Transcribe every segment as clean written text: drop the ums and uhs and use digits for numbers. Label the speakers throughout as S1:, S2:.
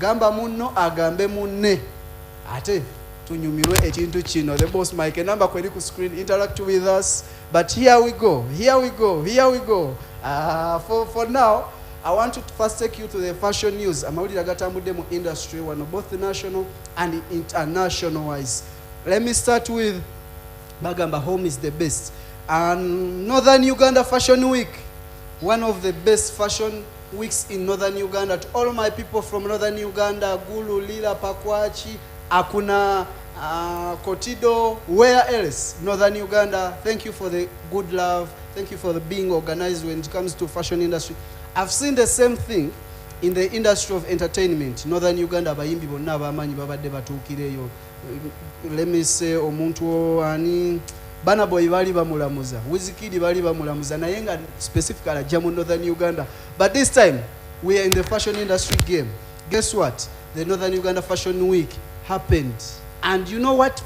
S1: gamba munno agambe munne ate tunyumirwe ekintu kino. The boss Mike number kweli ku screen, interact with us. But here we go. For now, I want to first take you to the fashion news. Amawulira gatambudde mu industry wano, both national and international wise. Let me start with bagamba home is the best. And Northern Uganda Fashion Week, one of the best fashion weeks in Northern Uganda. To all my people from Northern Uganda, Gulu, Lila, Pakwachi, Akuna, Kotido, where else? Northern Uganda, thank you for the good love. Thank you for the being organized when it comes to fashion industry. I've seen the same thing in the industry of entertainment. Northern Uganda, bayimbi bonna abamanyi babadde batuukireyo. Let me say, omuntu ani Bana Boy bali bamulamuza, Wizkid bali bamulamuza, naye nga specifically ajja mu Northern Uganda. But this time, we are in the fashion industry game. Guess what? The Northern Uganda Fashion Week happened. And you know what?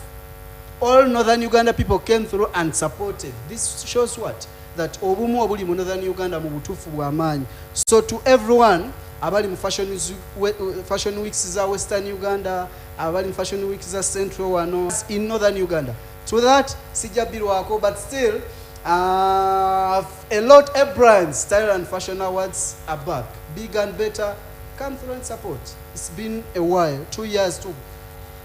S1: All Northern Uganda people came through and supported. This shows what? That obumu obuli mu Northern Uganda mu butuufu bw'amaanyi. So to everyone, abali mu fashion weeks za Western Uganda, abali mu fashion weeks za Central wano, in Northern Uganda. So that sijabirwako, but still a lot of brands, style and fashion awards are back. Big and better, come through and support. It's been a while, 2 years too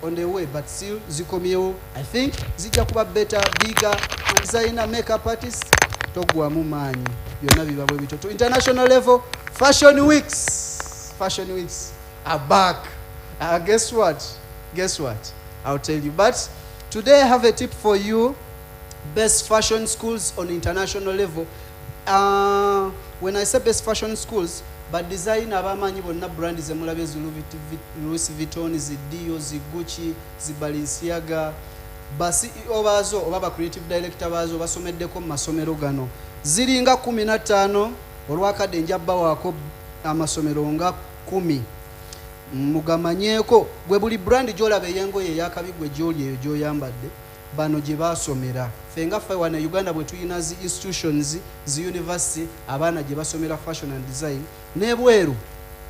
S1: on the way, but still zikomyewo. I think zija kuba better, bigger, designer, makeup artists, togwa mu maanyi byonna bibabwe bito. To international level, fashion weeks are back. Guess what? I'll tell you. But today I have a tip for you. Best fashion schools on international level. When I say best fashion schools, but design abamanyi bonna brand zemulabe Louis Vuitton, Dio, Gucci, Balenciaga, basi obazo oba creative director bazo basomeddeko mu masomero gano. Ziringa 15 olwakadde njabba wako amasomero nga 10. Mugamanyeko gwe buli brand gyolabe yengoye yakabigwe gyoli eyo gyoyambadde bano gye basomera. Fenga ffe wana Uganda bwe tuyina zi institutions, zi university, abaana gye basomera fashion and design. Nebweru,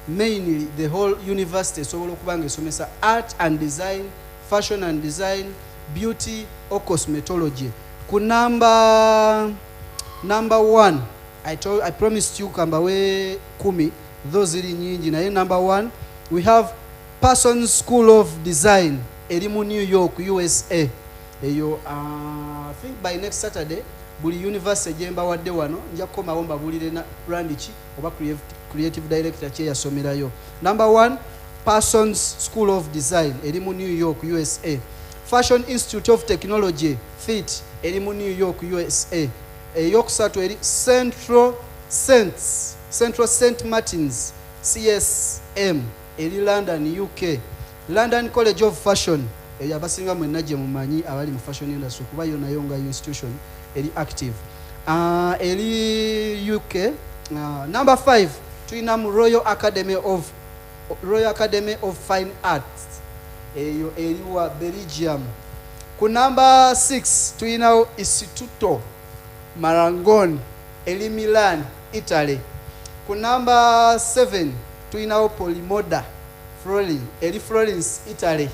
S1: mainly the whole university esobola okuba nga esomesa art and design, fashion and design, beauty or cosmetology. Ku number 1, I promised you kambawe 10, those ziri nyingi naye number 1, we have Parsons School of Design, erimu New York, USA. Eyo, I think by next Saturday, buli university jemba wadde wano, nja kukomawo mbabulire na brand ki oba creative director kye yasomerayo. Number 1, Parsons School of Design, erimu New York, USA. Fashion Institute of Technology, FIT, erimu New York, USA. Yokusatu eri Central St. Martins, CSM, eri London, UK. London College of Fashion, abasinga mwenna gye mumanyi abali mu fashion industry kuba yo nayo nga institution eri active. Eri UK. Number 5, tuyina mu Royal Academy of Fine Arts, eyo eri wa Belgium. Ku number 6, tuyina Istituto Marangoni, eri Milan, Italy. Ku number 7, tuyina Polimoda eri Florence, Italy.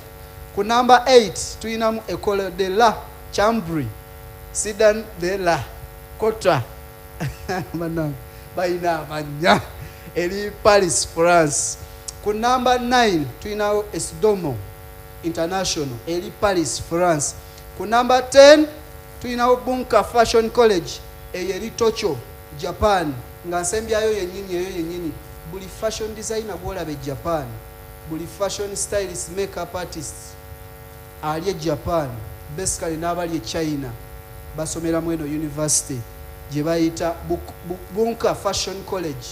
S1: Ku number 8, tuyina mu École de la Chambry, Sidan de la Cotra baina manya eri Paris, France. Ku number 9, tuyina Esdomo International, eri Paris, France. Ku number 10, tuyina Bunka Fashion College, eri Tokyo, Japan. Nga nsembyayo yennyini buli fashion designer gwolabe Japan, buli fashion stylist, makeup artist ali Japan, basically n'abali China basomera mweno university gye bayita Bunka Fashion College.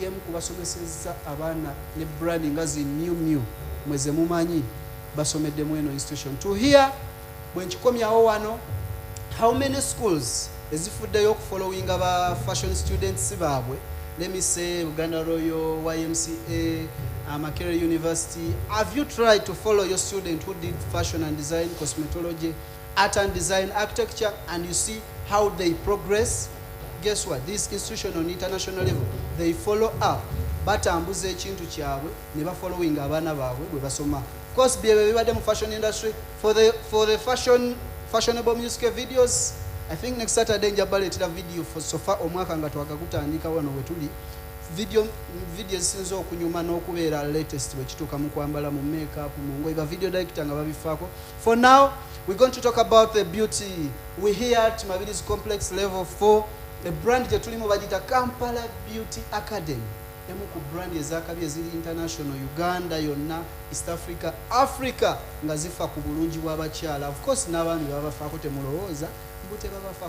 S1: Yemu kubasomeseza abaana ne branding nga zi new mweze mumanyi basomedde mweno institution. To here bwe nkikomyawo wano, how many schools ezifuddeyo okufollowing aba fashion students baabwe? Let me say Uganda Royal, YMCA, Makerere University. Have you tried to follow your student who did fashion and design, cosmetology, art and design, architecture, and you see how they progress? Guess what? This institution on international level, they follow up batambuza ekintu kyabwe ne bafollowing abaana baabwe bwe basoma. Of course byebyo bibadde mu fashion industry for the fashionable music videos. I think next Saturday njabaleetera video for so far omwaka nga twakakutandika wano we tuli video zisinza okunyuma n'okubeera latest bwe kituuka mu kwambala mu makeup mu ngoye ba video director nga babifaako. For now we're going to talk about the beauty. We're here at Mabilis Complex Level 4. The brand gye tulimu bagita Kampala Beauty Academy. Emu ku brand ezakabi eziri international, Uganda yonna, East Africa nga zifa ku bulungi bw'abakyala. Of course n'abaami babafaako temulowooza.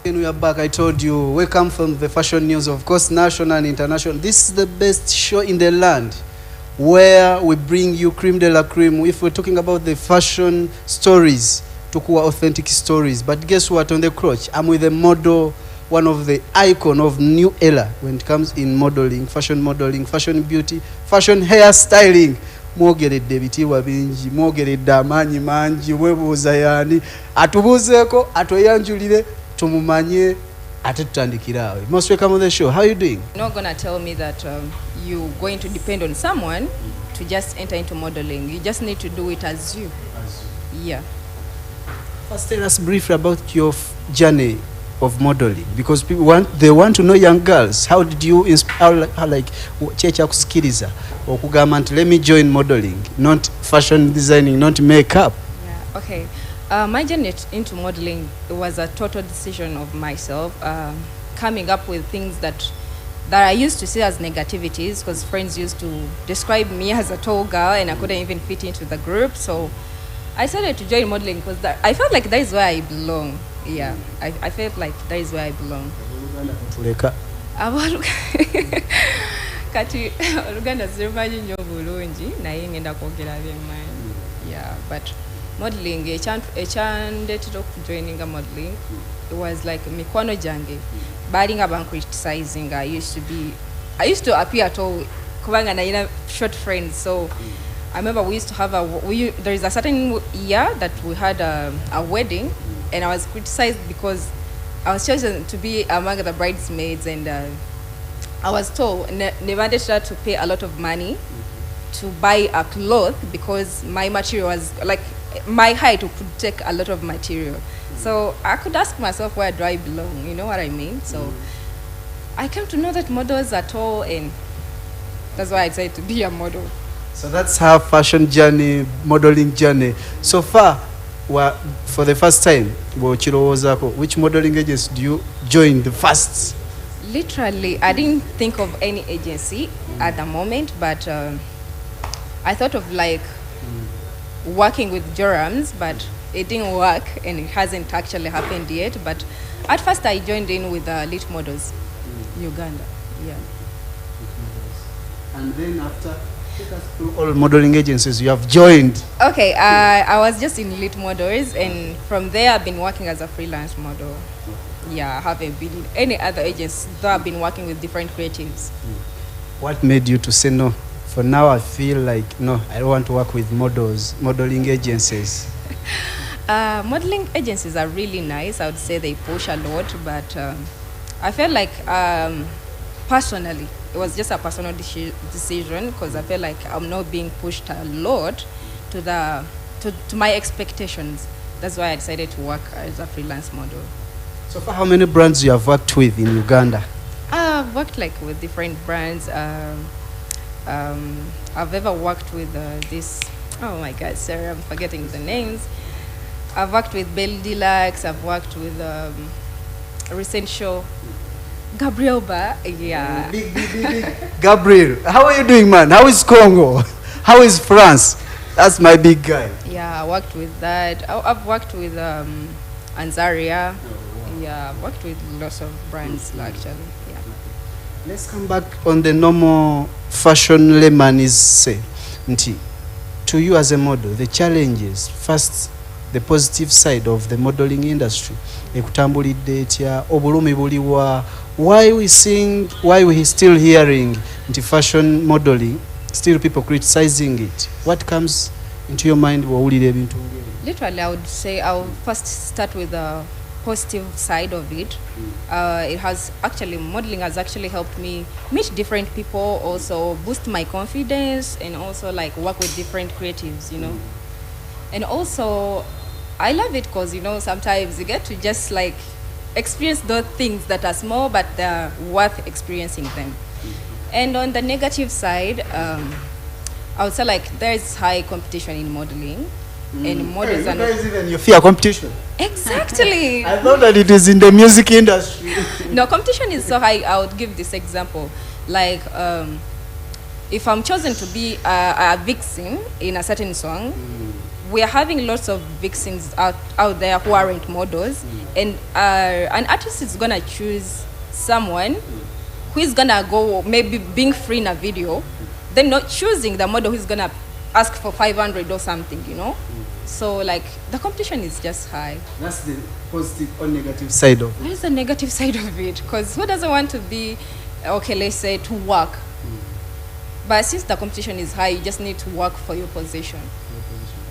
S1: When we are back, I told you, welcome from the fashion news, of course, national and international. This is the best show in the land where we bring you cream de la cream. If we're talking about the fashion stories, Tukua authentic stories. But guess what? On the crotch, I'm with a model, one of the icon of new era when it comes in modeling, fashion beauty, fashion hairstyling. Mwogeredde ebitiibwa bingi, mwogeredde amaanyi mangi, mwebuuza yaani, atubuuzeeko, atweyanjulire, tumumanye, ate tutandikire awo. Most welcome on the show. How are you doing?
S2: You're not going to tell me that you're going to depend on someone to just enter into modeling. You just need to do it as you. Yeah.
S1: First, tell us briefly about your journey of modeling, because people want to know young girls. How did you inspire, like checha kusikiriza okugamba nti let me join modeling, not fashion designing, not makeup?
S2: Yeah, okay. My journey into modeling was a total decision of myself, coming up with things that I used to see as negativities, because friends used to describe me as a tall girl and I couldn't even fit into the group. So I started to join modeling because I felt like that is where I belong. Yeah, I felt like that is where I belong. Kati Uganda zirumanyi nnyo bulungi naye ngenda kwogera byemmanyi. Yeah, but modeling ekyandeetera okujoininga modeling, it was like mikwano gyange baali nga criticizing. I used to appear tall kubanga nalina short friends. So I remember we used to have there is a certain year that we had a wedding, and I was criticized because I was chosen to be among the bridesmaids, and I was told never to pay a lot of money to buy a cloth because my material was like my height could take a lot of material. So I could ask myself, where do I belong? You know what I mean? So I came to know that models are tall, and that's why I decided to be a model.
S1: So that's her fashion journey, modeling journey. So far, for the first time, which modeling agency do you join the first?
S2: Literally, I didn't think of any agency at the moment, but I thought of like working with Jorams, but it didn't work and it hasn't actually happened yet. But at first I joined in with Lit Models, Uganda. Yeah.
S1: And then after, take us through all modeling agencies you have joined.
S2: Okay, I was just in Lit Models, and from there I've been working as a freelance model. Yeah, I haven't been in any other agency, though I've been working with different creatives.
S1: What made you to say no? For now I feel like, no, I don't want to work with modeling agencies.
S2: Modeling agencies are really nice. I would say they push a lot, but I felt like personally, it was just a personal decision, because I felt like I'm not being pushed a lot to my expectations. That's why I decided to work as a freelance model.
S1: So far, how many brands you have worked with in Uganda?
S2: I've worked like with different brands. I've ever worked with this. Oh my God, sorry, I'm forgetting the names. I've worked with Belle Deluxe. I've worked with a recent show, Gabriel Ba. Yeah.
S1: Big. Gabriel, how are you doing, man? How is Congo? How is France? That's my big guy.
S2: Yeah, I worked with that. I've worked with Anzaria. Yeah, I've worked with lots of brands actually. Yeah.
S1: Let's come back on the normal fashion layman is say. To you as a model, the challenges, first the positive side of the modeling industry. Ekutambulidde etya, obulumi buliwa, why we still hearing into fashion modeling, still people criticizing it. What comes into your mind?
S2: Literally, I would say I'll first start with positive side of it. It has actually, modeling has actually helped me meet different people, also boost my confidence, and also like work with different creatives, you know. And also, I love it because, you know, sometimes you get to just like experience those things that are small, but they're worth experiencing them. And on the negative side, I would say like there is high competition in modeling. And models are not
S1: even you fear competition.
S2: Exactly.
S1: I thought that it is in the music industry.
S2: No, competition is so high. I would give this example. Like, if I'm chosen to be a vixen in a certain song, we are having lots of vixens out there who aren't models, and an artist is gonna choose someone who is gonna go maybe being free in a video, then not choosing the model who's gonna ask for 500 or something, you know. So like the competition is just high.
S1: That's the positive or negative side of it.
S2: That is the negative side of it, because who doesn't want to be, okay, let's say to work, but since the competition is high, you just need to work for your position.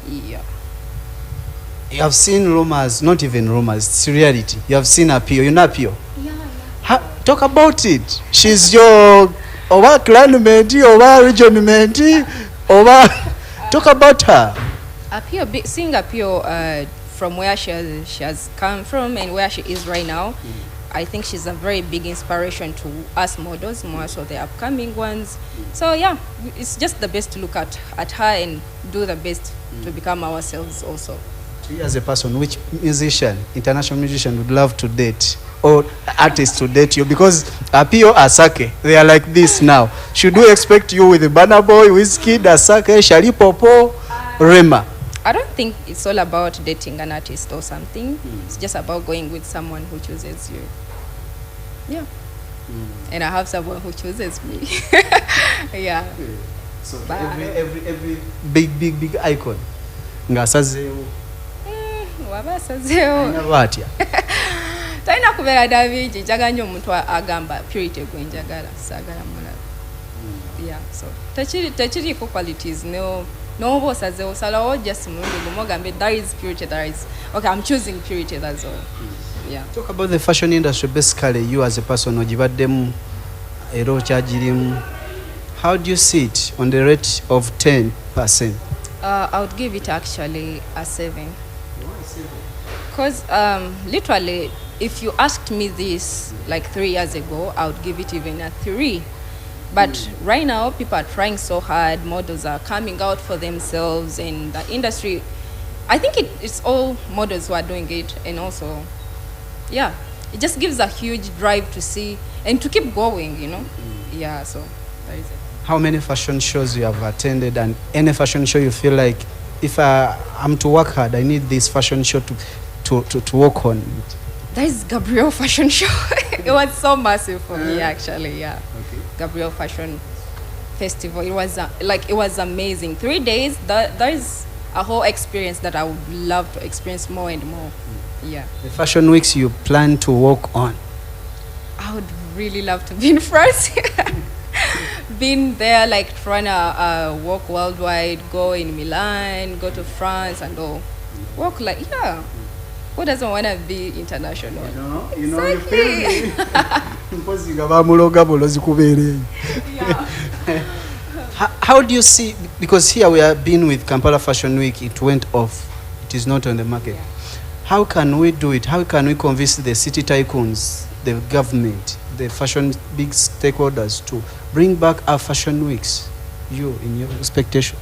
S2: Yeah.
S1: You have seen rumors, not even rumors, it's reality. You have seen Apio. You know Apio?
S2: Yeah.
S1: Talk about it. She's your Owa clanmate, Owa regionmate, Owa. Talk about her.
S2: Apio, seeing Apio from where she has come from and where she is right now, I think she's a very big inspiration to us models, more so the upcoming ones. So yeah, it's just the best to look at her and do the best to become ourselves also.
S1: You as a person, which musician, international musician would love to date, or artist to date you? Because Apio, Asake, they are like this now. Should we expect you with Burna Boy, Wizkid, Asake, Shali Popo, Rema?
S2: I don't think it's all about dating an artist or something. It's just about going with someone who chooses you. Yeah. And I have someone who chooses me. Yeah.
S1: So every big icon. Ngasazeo.
S2: Wabasazeo.
S1: Nabatya.
S2: Taina kubera David jaganyo omuntu agamba purity gwenjagala sagala mulala. Yeah. So tachiri ko qualities no bosazeo salawo just mundu gumogambe that is purity, that is okay, I'm choosing purity, that's all. Yeah.
S1: Talk about the fashion industry basically. You as a person ojibaddemu era okyagirimu. How do you see it on the rate of 10%?
S2: I would give it actually a 7. Because literally, if you asked me this like 3 years ago, I would give it even a 3. But right now, people are trying so hard. Models are coming out for themselves, and the industry, I think it's all models who are doing it, and also, yeah, it just gives a huge drive to see and to keep going, you know. Yeah, so that is it.
S1: How many fashion shows you have attended, and any fashion show you feel like, if I'm to work hard, I need this fashion show to work on it?
S2: That is Gabriel Fashion Show. It was so massive for me, actually. Yeah. Okay. Gabriel Fashion Festival. It was amazing. 3 days. That is a whole experience that I would love to experience more and more. Yeah.
S1: The fashion weeks you plan to work on?
S2: I would really love to be in France. Being there, like trying to walk worldwide, go in Milan, go to France, and all. Walk like, yeah. Who doesn't want to be international?
S1: You know,
S2: exactly.
S1: How do you see, because here we have been with Kampala Fashion Week, it went off. It is not on the market. How can we do it? How can we convince the city tycoons, the government, the fashion big stakeholders to bring back our fashion weeks? You, in your expectation?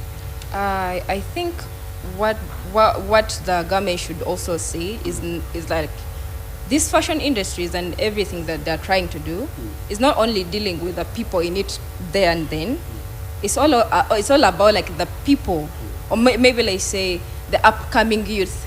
S2: I think what the government should also see is like these fashion industries and everything that they're trying to do is not only dealing with the people in it there and then. It's all about like the people, or maybe let's say the upcoming youth.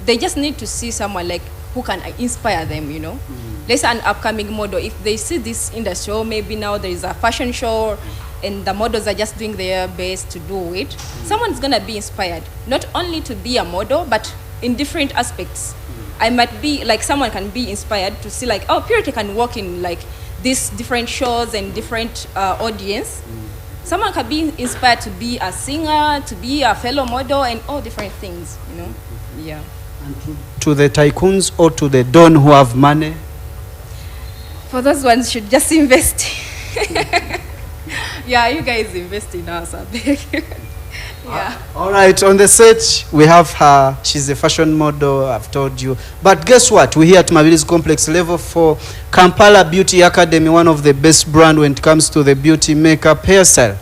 S2: They just need to see someone like who can inspire them, you know. Let's say an upcoming model, if they see this industry, or maybe now there is a fashion show and the models are just doing their best to do it, someone's gonna be inspired, not only to be a model, but in different aspects. I might be like, someone can be inspired to see like, oh, Purity can work in like these different shows and different audience. Someone can be inspired to be a singer, to be a fellow model, and all different things, you know. Yeah.
S1: And to the tycoons or to the don who have money?
S2: For those ones, should just invest. Yeah, you guys invest in us, I beg. Yeah.
S1: All right, on the set, we have her. She's a fashion model, I've told you. But guess what? We're here at Mabilis Complex, level 4, Kampala Beauty Academy, one of the best brands when it comes to the beauty, makeup, hairstyle.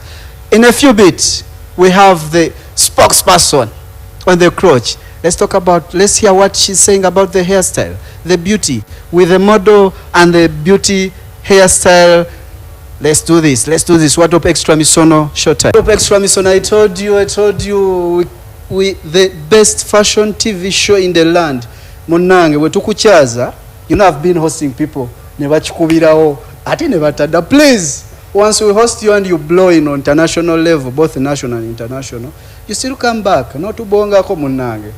S1: In a few bits, we have the spokesperson on the crotch. Let's hear what she's saying about the hairstyle, the beauty, with the model and the beauty hairstyle. Let's do this. What up extra misono short time. What up extra misono, I told you, we the best fashion TV show in the land. Munange, we tukuchaza, you know I've been hosting people, never chikubirawo, ati never tada. Please, once we host you and you blow in on international level, both national and international, you still come back, not to bonga ko munange.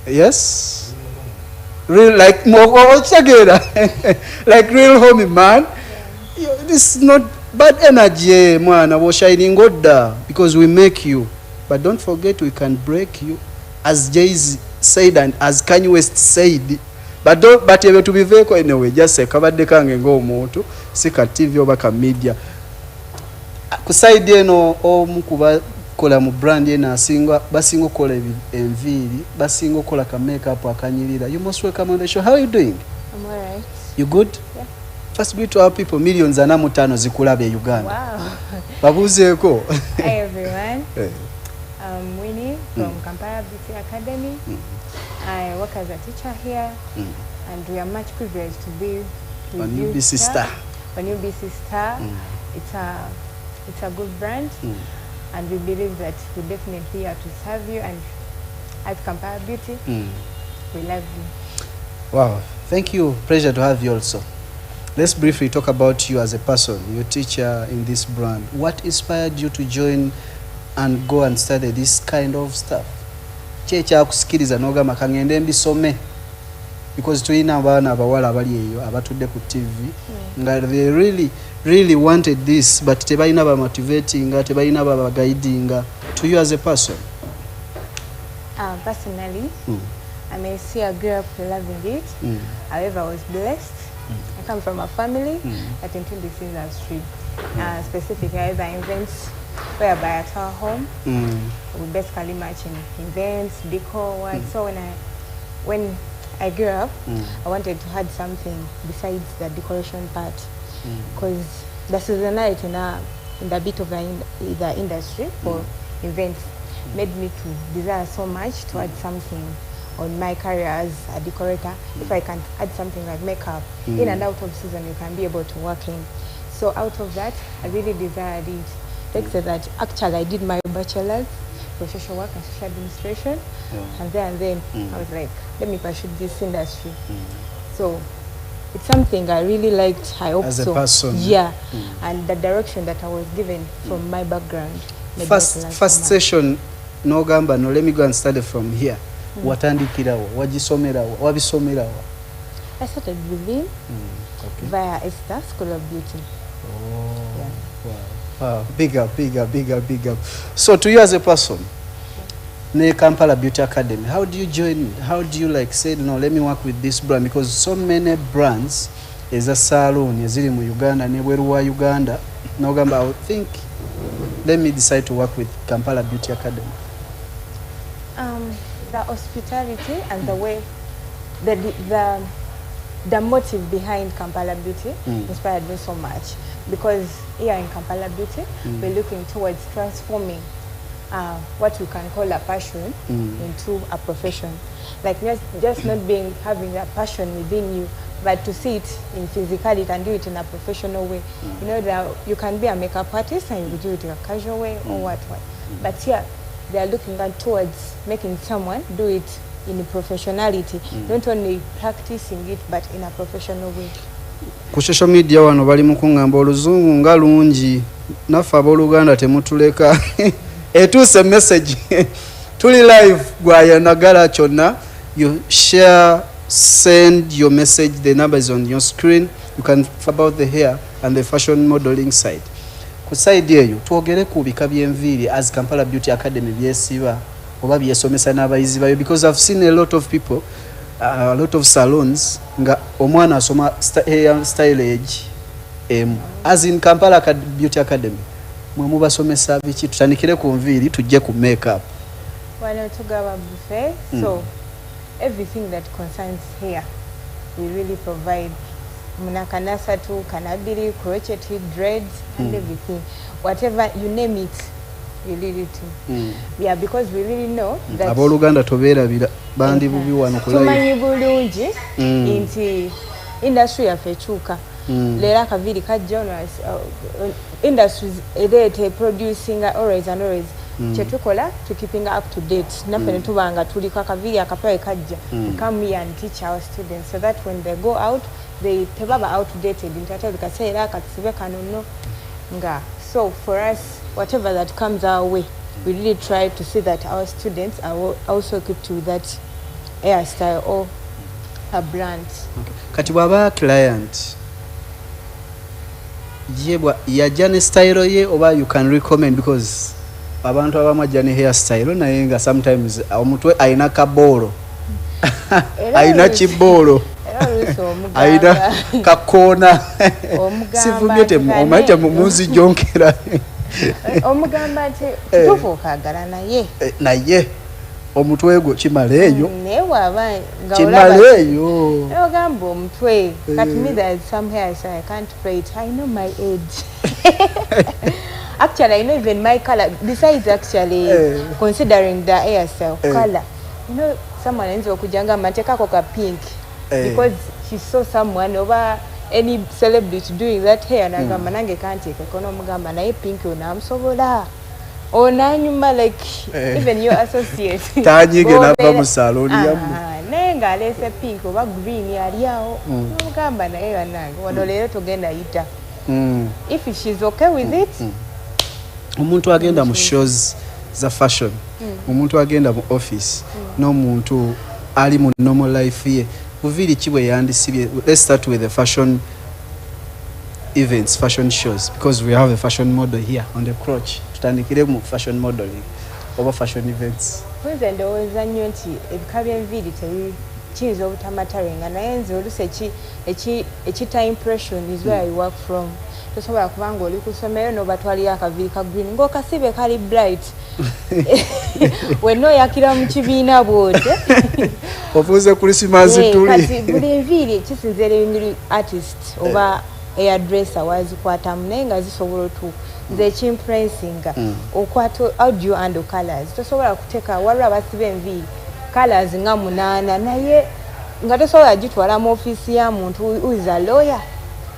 S1: Yes? Real, like, like real homie, man. This is not bad energy, man. I was shining good because we make you. But don't forget, we can break you, as Jay-Z said and as Kanye West said. But you have to be very anyway. Just say, cover the kang and go moto. Sika TV over ka media. Kusaidie no o mukuba kola mu brand ye na basingo kola enviri, basingo kola ka makeup akanyirira. You most welcome on the show. How are you doing?
S2: I'm alright.
S1: You good?
S2: Yeah.
S1: First greet to our people, millions and amutano zikulabe Uganda.
S2: Wow.
S1: Babuzeko.
S2: Hi everyone.
S1: Hey.
S2: I'm Winnie from Kampala Beauty Academy. I work as a teacher here, and we are much privileged to be with
S1: On
S2: you,
S1: UBC Star.
S2: On UBC Star. It's a good brand, and we believe that we're definitely here to serve you. And at Kampala Beauty, we love you.
S1: Wow, thank you. Pleasure to have you also. Let's briefly talk about you as a person, your teacher in this brand. What inspired you to join and go and study this kind of stuff? Checha kusikiriza noga makangende mbisome, because tuina abana abawala abali eyo abatudde ku TV nga they really wanted this, but tebalina ba motivating, tebalina ba guiding to you as a person.
S2: Personally, I may say I grew up loving it. However, I was blessed. I come from a family that into this industry. Specifically, the events whereby at our home, we basically match in events, decor. So when I grew up, I wanted to add something besides the decoration part, because the seasonality in the bit of the industry for events made me to desire so much to add something on my career as a decorator. If I can add something like makeup, in and out of season, you can be able to work in. So out of that, I really desired it. Like said that actually I did my bachelor's for social work and social administration, and then I was like, let me pursue this industry. So it's something I really liked. I hope
S1: as a
S2: so.
S1: person,
S2: and the direction that I was given from my background.
S1: First session, no gamba, no, let me go and study from here. Watandikirawo, wajisomerawo, wabisomerawo.
S2: I started within via Esther School of Beauty.
S1: Oh, yeah. Wow. Big up. So to you as a person, ne Kampala Beauty Academy, how do you join? How do you like say, no, let me work with this brand? Because so many brands is a salon, yazili mu Uganda, nebweruwa Uganda. No gamba, I would think, let me decide to work with Kampala Beauty Academy.
S2: The hospitality and the way, the motive behind Kampala Beauty inspired me so much, because here in Kampala Beauty, we're looking towards transforming what we can call a passion into a profession. Like just not having a passion within you, but to see it in physicality and do it in a professional way. You know that you can be a makeup artist and you do it in a casual way or what. But here, they are looking towards making someone do it in a professionality, not only practicing it, but in a professional way.
S1: Ku social media wano bali mukungamba oluzungu nga lungi, nafa abooluganda temutuleka. Etuuse message. Tuli live gwaya nagala kyonna. You share, send your message. The number is on your screen. You can about the hair and the fashion modeling side. Ku side eyo twogere ku bika by'enviiri as Kampala Beauty Academy byesiba oba byesomesa n'abayizi bayo, because I've seen a lot of people, a lot of salons nga omwana asoma hair stylage as in Kampala Beauty Academy mwe mubasomesa biki? Tutandikire ku nviiri tujje ku makeup.
S3: Wano tugaba buffet, so everything that concerns hair we really provide. Munakanasa to kanabiri, crochet, dreads, and everything. Whatever you name it, you lead it to. Yeah, because we really know that
S1: Aboluganda tobeera bira bandi bubi wano kulai.
S3: Tumanyi bulungi inti industry ya fechuka. Lera kaviri kajonas industries elete producing always and always. Chetukola to keeping up to date. Nafene tubanga tulika kaviri akapawe kajja. Come here and teach our students so that when they go out they tebaba outdated intata bikasera kasibe kanono nga. So for us, whatever that comes our way, we really try to see that our students are also equipped with that hairstyle or a brand.
S1: Okay. Kati bwaba client yebwa yajane style ye oba you can recommend, because abantu abamajane hairstyle naye nga sometimes omutwe aina kabolo aina chibolo aina kakona sivumyete omaita muzi jonkera
S3: omugamba ati tufukagala
S1: naye omutwe gwo kimaleeyo
S3: newaba nga
S1: kimaleeyo
S3: ogamba omutwe kati me that some hair so I can't pay it. I know my age. Actually I know even my color besides actually considering the hairstyle color, you know someone ends okujanga matekako ka pink because she saw someone over any celebrity doing that hair nagamba nange kanti kono mugamba naye pink onamsobola onanyuma like even your associate
S1: tanyige nava mu salon yamu
S3: nenga alese pink oba green yaliawo mugamba naye yanange wano lero togenda yita if she's okay with it.
S1: Omuntu agenda mu shows za fashion, omuntu agenda mu office, n'omuntu ali mu normal life ye buviri kibwe yandisibye. Let's start with the fashion events, fashion shows, because we have a fashion model here on the crotch. Tutandikire mu fashion modeling over fashion events.
S3: Kwenze ndowooza nnyo nti ebika by'enviiri kiyinza obutamattarenga naye nze oluusi ekita impression is where I work from. Tosobola kubanga oli ku ssomero n'obatwalira akaviiri ka green ng'okasibe kali bright wenna oyakira mu kibiina bw'oti
S1: ofuuze Christmas tuli
S3: kati buli enviiri kisinziira engeri artist oba hairdresser wazikwatamu naye nga zisobola otuuka nze ekimpressinga okwata audio and colors. Tosobola kuteeka waliwo abasiba enviiri colors nga 8 naye nga tosobola gitwala mu ofiisi ya muntu who is a lawyer.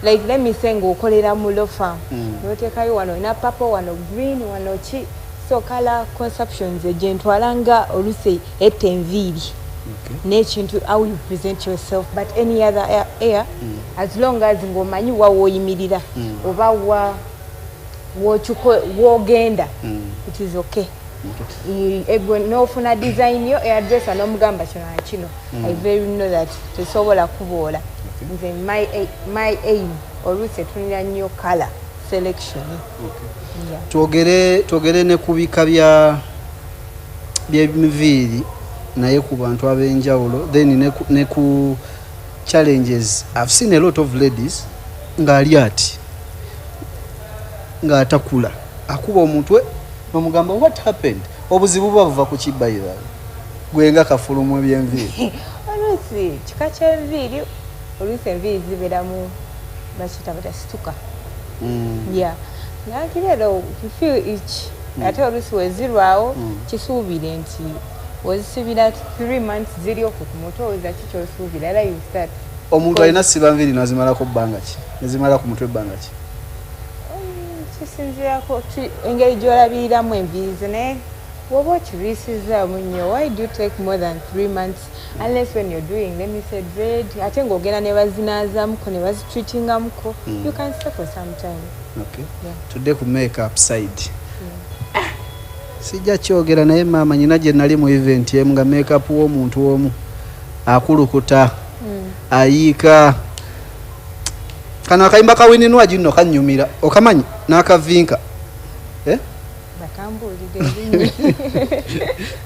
S3: Like let me say ng'okolera mu law firm n'oteekayo wano ina purple wano green wano ki, so color conceptions gyentwala nga oluusi etta enviiri n'ekintu how you present yourself, but any other air as long as ng'omanyi wa wooyimirira oba wogenda it is okay. N'ofuna design yo hairdresser n'omugamba kino na kino I very know that tesobola kuboola. Nze my aim oluusi etunira nnyo color selection.
S1: Twogere ne ku bika by'enviiri naye ku bantu ab'enjawulo, then ne ku challenges. I've seen a lot of ladies ng'ali ati ng'atakula akuba omutwe nomugamba what happened, obuzibu bavuva ku kibayira gwe nga kafulumu by'enviiri
S3: oluusi kika ky'enviiri oluusi enviiri zibeeramu bakita batasituka nakirero feel each ate oluusi wezirwawo kisuubire nti wezisibira 3 months ziri oku ku mutwe oza kikyosuubira era you start
S1: omuntu alina siba nviiri nazimalako bbanga ki, nezimala ku mutwe bbanga ki?
S3: Kisinziirako engeri gy'olabiriramu enviiri ze naye woba okiriisizaamu nnyo. Why do you take more than 3 months unless when you're doing let me say dread ate ng'ogenda ne bazinaazamuko ne bazitreatingamuko you can stay for some time.
S1: Okay. Today ku makeup side sijja kyogera naye maama nyina gye nali mu event emu nga makeup w'omuntu omu akulukuta ayiika kano akayimba kawininwa gino kannyumira okamanyi n'akavinka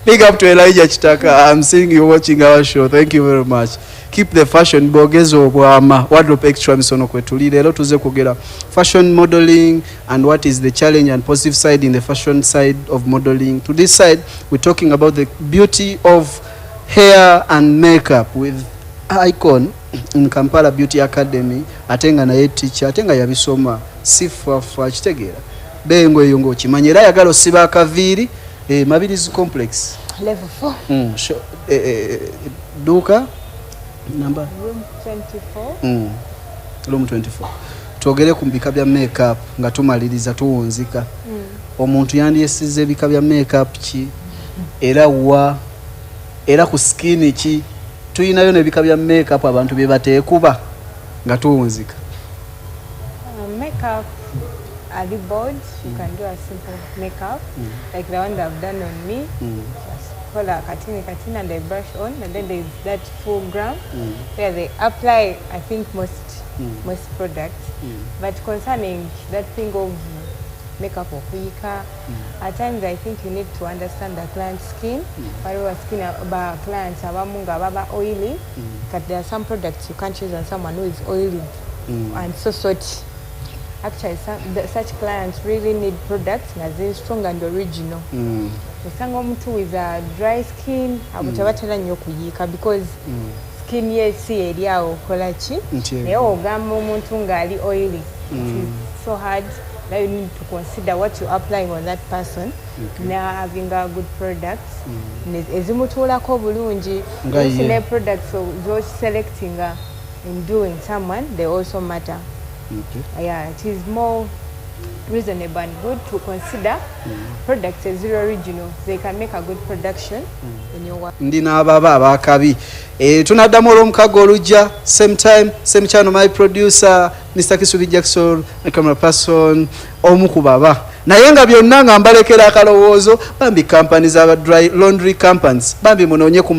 S1: Big up to Elijah Chitaka. I'm seeing you watching our show. Thank you very much. Keep the fashion bogezo obwama wardrobe extra misono kwetuli lero tuze kugera fashion modeling and what is the challenge and positive side in the fashion side of modeling. To this side we're talking about the beauty of hair and makeup with Icon in Kampala Beauty Academy. Atenga na teacher atenga yabisoma sifa kitegera bengo yongo kimanyira yagalo siba akaviri Mabilis complex
S3: level 4
S1: duka number
S3: room 24
S1: room 24 twogere ku bika bya makeup nga tumaliriza tuwunzika omuntu yandiyesize bika bya makeup ki era ku skin ki tuyinayo ne bika bya makeup abantu bye bateekuba nga tuwunzika
S3: makeup are the boards. You can do a simple makeup like the one that I've done on me. Just call a katina and they brush on, and then there's that full gram where they apply I think most products. But concerning that thing of makeup or kuyika, at times I think you need to understand the client's skin. Whatever skin about clients abamunga baba oily, but there are some products you can't use on someone who is oily and so sort. Actually, such clients really need products that are strong and original. Usanga omuntu with a dry skin abutabatera nnyo kuyika because skin ye si eri awo kola ki naye ogamba omuntu ng'ali oily. It is so hard. Now you need to consider what you're applying on that person. Now having a good products ezimutuulako bulungi ne products those selecting in doing someone they also matter. Yeah, it is more reasonable and good to consider products as original. They can make a good production in your work.
S1: Ndina baba abakabi tunaddamu olw'omukago olujja same time same channel. My producer Mr. Kisubi Jackson, my camera person omu ku baba naye nga byonna nga mbalekera akalowoozo bambi companies aba dry laundry companies bambi munoonye ku